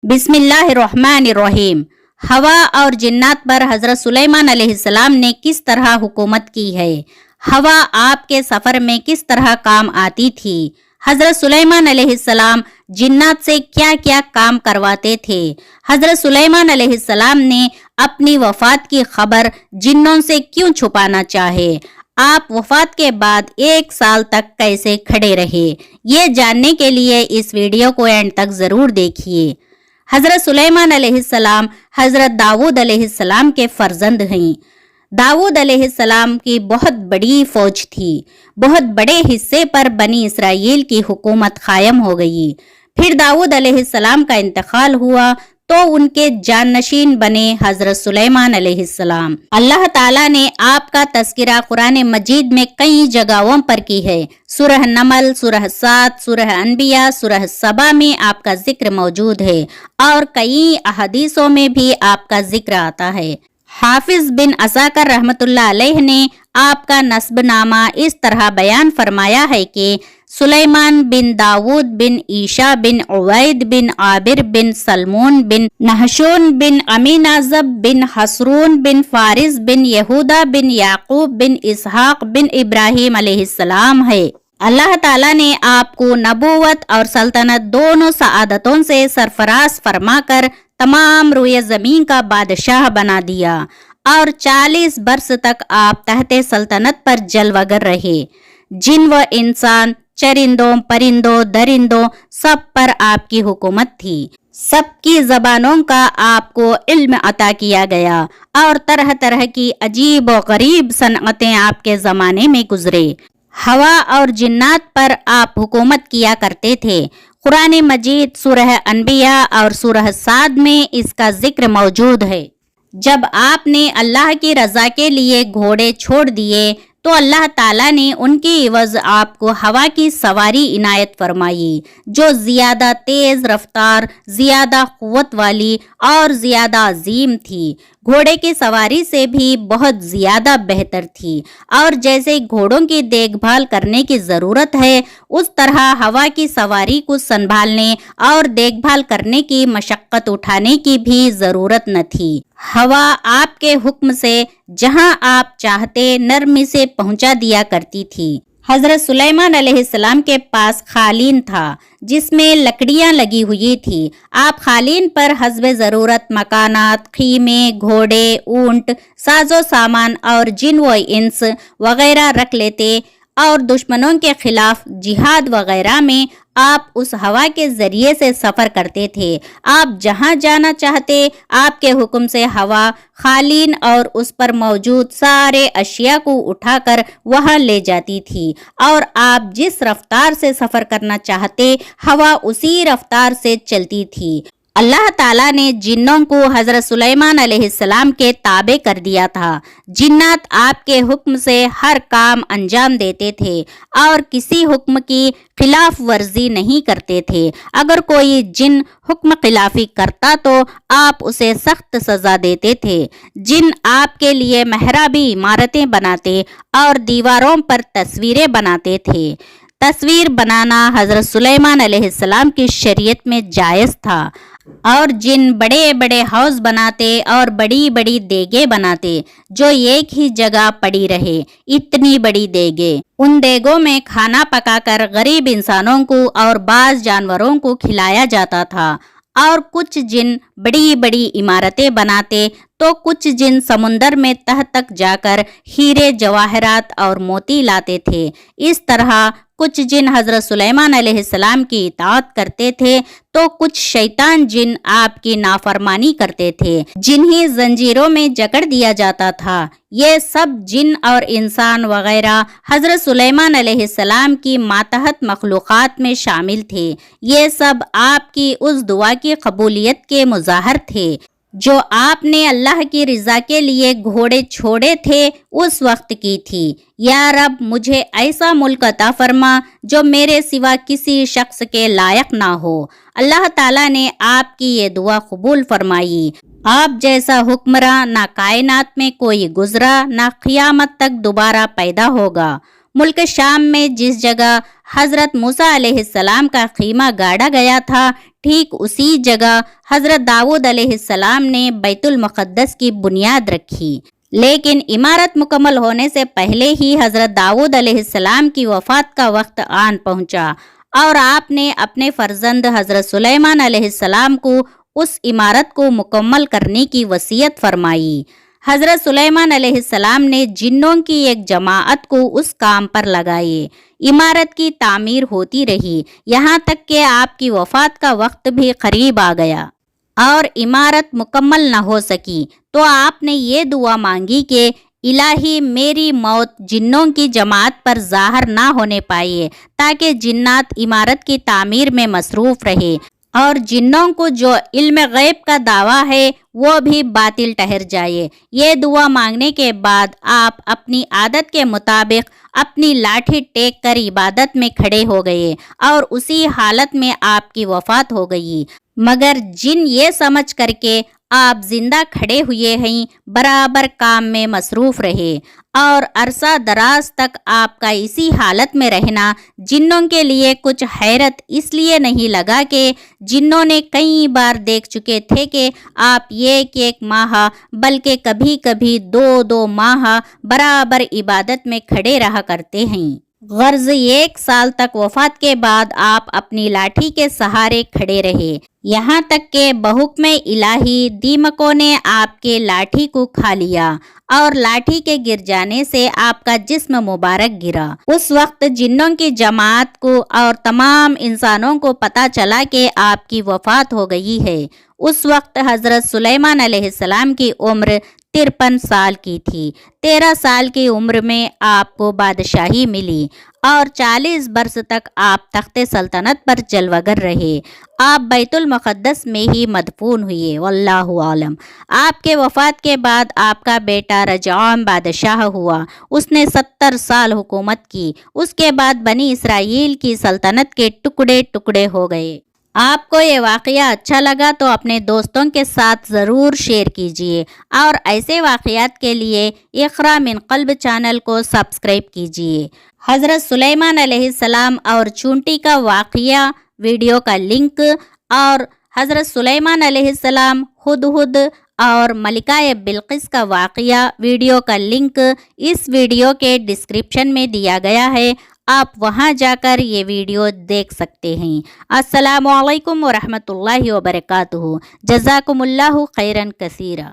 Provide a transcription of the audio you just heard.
बिस्मिल्लाहिर्रहमानिर्रहीम। हवा और जिन्नात पर हज़रत सुलेमान अलैहिस्सलाम ने किस तरह हुकूमत की है। हवा आपके सफ़र में किस तरह काम आती थी। हज़रत सुलेमान अलैहिस्सलाम जिन्नात से क्या क्या काम करवाते थे। हज़रत सुलेमान अलैहिस्सलाम ने अपनी वफ़ात की खबर जिन्नों से क्यों छुपाना चाहे। आप वफ़ात के बाद 1 साल तक कैसे खड़े रहे, ये जानने के लिए इस वीडियो को एंड तक ज़रूर देखिए। हज़रत सुलेमान अलैहिस्सलाम हज़रत दाऊद अलैहिस्सलाम के फर्जंद हैं। दाऊद अलैहिस्सलाम की बहुत बड़ी फौज थी। बहुत बड़े हिस्से पर बनी इसराइल की हुकूमत कायम हो गई। फिर दाऊद अलैहिस्सलाम का इंतकाल हुआ तो उनके जाननशीन बने हज़रत सुलेमान अलैहिस्सलाम। अल्लाह ताला ने आपका तज़किरा कुरान मजीद में कई जगहों पर की है। सूरह नमल, सूरह साद, सूरह अनबिया, सूरह सबा में आपका जिक्र मौजूद है और कई अहदीसों में भी आपका जिक्र आता है। हाफिज बिन असाकर रहमतुल्लाह अलैह ने आपका नस्बनामा इस तरह बयान फरमाया है कि सुलेमान बिन दाऊद बिन ईशा बिन उवैद बिन आबिर बिन सलमून बिन नहशून बिन अमीनाजब बिन हसरून बिन फारिस बिन यहूदा बिन याकूब बिन इसहाक बिन इब्राहिम अलैहिस्सलाम है। अल्लाह ताला ने आपको नबूवत और सल्तनत दोनों सआदतों से सरफराज फरमाकर तमाम रुए ज़मीन का बादशाह बना दिया और 40 बरस तक आप तहते सल्तनत पर जलवगर रहे। जिन व इंसान, चरिंदों, परिंदों, दरिंदों सब पर आपकी हुकूमत थी। सबकी ज़बानों का आपको इल्म अता किया गया और तरह तरह की अजीब व गरीब सनअतें आपके ज़माने में गुजरे। हवा और जिन्नात पर आप हुकूमत किया करते थे। कुरान मजीद सूरह अनबिया और सूरह साद में इसका जिक्र मौजूद है। जब आपने अल्लाह की रज़ा के लिए घोड़े छोड़ दिए तो अल्लाह ताला ने उनकी इवज़ आपको हवा की सवारी इनायत फरमाई, जो ज़्यादा तेज़ रफ्तार, ज़्यादा क़ुव्वत वाली और ज़्यादा अजीम थी। घोड़े की सवारी से भी बहुत ज़्यादा बेहतर थी और जैसे घोड़ों की देखभाल करने की ज़रूरत है, उस तरह हवा की सवारी को संभालने और देखभाल करने की मशक्क़त उठाने की भी ज़रूरत न थी। हवा आपके हुक्म से जहां आप चाहते नरमी से पहुंचा दिया करती थी। हज़रत सुलेमान अलैहिस्सलाम के पास खालीन था जिसमें लकड़ियां लगी हुई थी। आप खालीन पर हस्बे ज़रूरत मकानात, खीमे, घोड़े, ऊंट, साजो सामान और जिन व इंस वगैरह रख लेते और दुश्मनों के खिलाफ जिहाद वगैरह में आप उस हवा के ज़रिए से सफ़र करते थे। आप जहां जाना चाहते आपके हुक्म से हवा खालीन और उस पर मौजूद सारे अशिया को उठाकर वहां ले जाती थी और आप जिस रफ्तार से सफ़र करना चाहते हवा उसी रफ्तार से चलती थी। अल्लाह ताला ने जिन्नों को हज़रत सुलेमान अलैहिस्सलाम के ताबे कर दिया था। जिन्नात आपके हुक्म से हर काम अंजाम देते थे और किसी हुक्म की खिलाफ वर्जी नहीं करते थे। अगर कोई जिन हुक्म खिलाफी करता तो आप उसे सख्त सज़ा देते थे। जिन आपके लिए मेहराबी इमारतें बनाते और दीवारों पर तस्वीरें बनाते थे। तस्वीर बनाना हज़रत सुलेमान अलैहिस्सलाम की शरीयत में जायज़ था और जिन बड़े बड़े हाउस बनाते और बड़ी बड़ी देगे बनाते जो एक ही जगह पड़ी रहे, इतनी बड़ी देगे। उन देगों में खाना पकाकर गरीब इंसानों को और बाज़ जानवरों को खिलाया जाता था। और कुछ जिन बड़ी बड़ी इमारतें बनाते तो कुछ जिन समुंदर में तह तक जाकर हीरे जवाहरात और मोती लाते थे। इस तरह कुछ जिन हज़रत सुलेमान अलैहिस्सलाम की इताअत करते थे तो कुछ शैतान जिन आपकी नाफरमानी करते थे, जिन्हें जंजीरों में जकड़ दिया जाता था। ये सब जिन और इंसान वगैरह हज़रत सुलेमान अलैहिस्सलाम की मातहत मखलूक़ात में शामिल थे। ये सब आपकी उस दुआ की कबूलियत के मुज़ाहर थे जो आपने अल्लाह की रज़ा के लिए घोड़े छोड़े थे उस वक्त की थी। या रब, मुझे ऐसा मुल्क अता फरमा जो मेरे सिवा किसी शख्स के लायक ना हो। अल्लाह ताला ने आपकी ये दुआ कबूल फरमाई। आप जैसा हुक्मरान ना कायनात में कोई गुजरा ना क़ियामत तक दोबारा पैदा होगा। ملک شام میں جس جگہ حضرت موسیٰ علیہ السلام کا خیمہ گاڑا گیا تھا، ٹھیک اسی جگہ حضرت داؤد علیہ السلام نے بیت المقدس کی بنیاد رکھی، لیکن عمارت مکمل ہونے سے پہلے ہی حضرت داؤد علیہ السلام کی وفات کا وقت آن پہنچا اور آپ نے اپنے فرزند حضرت سلیمان علیہ السلام کو اس عمارت کو مکمل کرنے کی وصیت فرمائی۔ حضرت سلیمان علیہ السلام نے جنوں کی ایک جماعت کو اس کام پر لگائے۔ عمارت کی تعمیر ہوتی رہی یہاں تک کہ آپ کی وفات کا وقت بھی قریب آ گیا اور عمارت مکمل نہ ہو سکی، تو آپ نے یہ دعا مانگی کہ الہی میری موت جنوں کی جماعت پر ظاہر نہ ہونے پائے، تاکہ جنات عمارت کی تعمیر میں مصروف رہے اور جنوں کو جو علم غیب کا دعویٰ ہے وہ بھی باطل ٹھہر جائے۔ یہ دعا مانگنے کے بعد آپ اپنی عادت کے مطابق اپنی لاٹھی ٹیک کر عبادت میں کھڑے ہو گئے اور اسی حالت میں آپ کی وفات ہو گئی، مگر جن یہ سمجھ کر کے آپ زندہ کھڑے ہوئے ہیں برابر کام میں مصروف رہے اور عرصہ دراز تک آپ کا اسی حالت میں رہنا جنوں کے لیے کچھ حیرت اس لیے نہیں لگا کہ جنوں نے کئی بار دیکھ چکے تھے کہ آپ ایک ماہ بلکہ کبھی کبھی 2 ماہ برابر عبادت میں کھڑے رہا کرتے ہیں۔ غرض 1 سال تک وفات کے بعد آپ اپنی لاٹھی کے سہارے کھڑے رہے، یہاں تک کہ بحکم الہی دیمکوں نے آپ کے لاٹھی کو کھا لیا اور لاٹھی کے گر جانے سے آپ کا جسم مبارک گرا۔ اس وقت جنوں کی جماعت کو اور تمام انسانوں کو پتہ چلا کہ آپ کی وفات ہو گئی ہے۔ اس وقت حضرت سلیمان علیہ السلام کی عمر 53 سال کی تھی۔ 13 سال کی عمر میں آپ کو بادشاہی ملی اور 40 برس تک آپ تخت سلطنت پر جلوگر رہے۔ آپ بیت المقدس میں ہی مدفون ہوئے، واللہ عالم۔ آپ کے وفات کے بعد آپ کا بیٹا رجعام بادشاہ ہوا۔ اس نے 70 سال حکومت کی۔ اس کے بعد بنی اسرائیل کی سلطنت کے ٹکڑے ٹکڑے ہو گئے۔ آپ کو یہ واقعہ اچھا لگا تو اپنے دوستوں کے ساتھ ضرور شیئر کیجیے اور ایسے واقعات کے لیے اقرا من قلب چینل کو سبسکرائب کیجیے۔ حضرت سلیمان علیہ السلام اور چونٹی کا واقعہ ویڈیو کا لنک اور حضرت سلیمان علیہ السلام، ہدہد اور ملکہ بلقیس کا واقعہ ویڈیو کا لنک اس ویڈیو کے ڈسکرپشن میں دیا گیا ہے، آپ وہاں جا کر یہ ویڈیو دیکھ سکتے ہیں۔ السلام علیکم ورحمۃ اللہ وبرکاتہ۔ جزاکم اللہ خیرا کثیرا۔